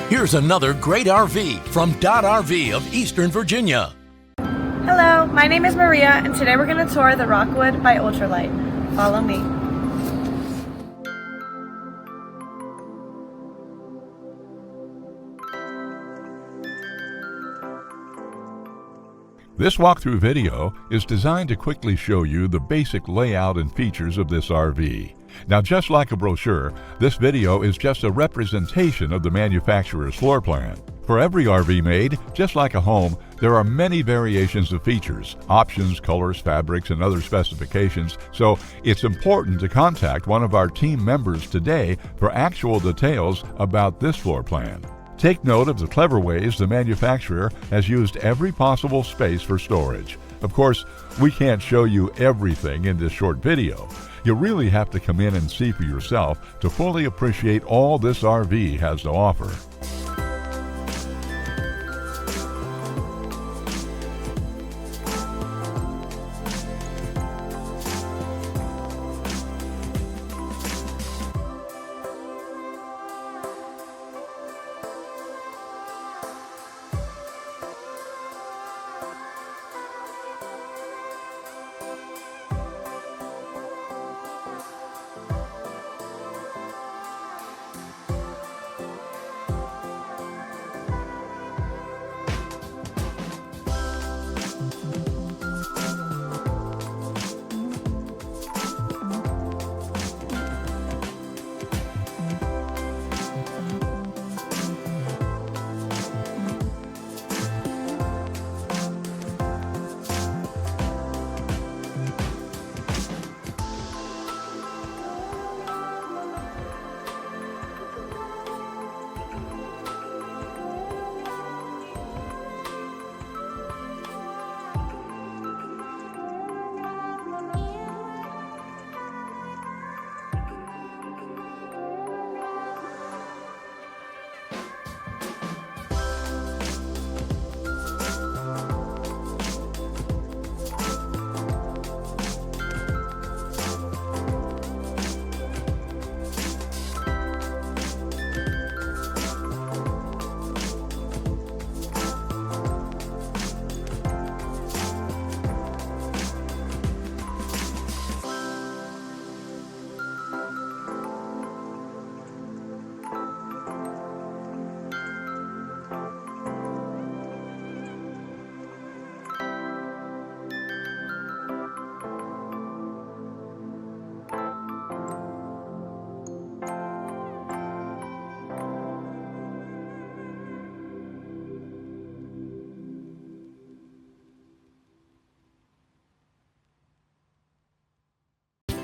Here's another great RV from Dodd RV of Eastern Virginia. Hello, my name is Maria, and today we're going to tour the Rockwood by Ultralight. Follow me. This walkthrough video is designed to quickly show you the basic layout and features of this RV. Now, just like a brochure, this video is just a representation of the manufacturer's floor plan. For every RV made, just like a home, there are many variations of features, options, colors, fabrics, and other specifications, so it's important to contact one of our team members today for actual details about this floor plan. Take note of the clever ways the manufacturer has used every possible space for storage. Of course, we can't show you everything in this short video. You really have to come in and see for yourself to fully appreciate all this RV has to offer.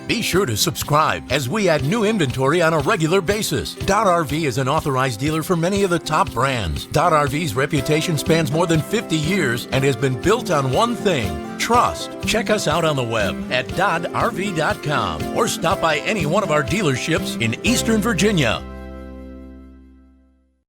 Be sure to subscribe as we add new inventory on a regular basis. Dodd RV is an authorized dealer for many of the top brands. Dodd RV's reputation spans more than 50 years and has been built on one thing: trust. Check us out on the web at doddrv.com or stop by any one of our dealerships in Eastern Virginia.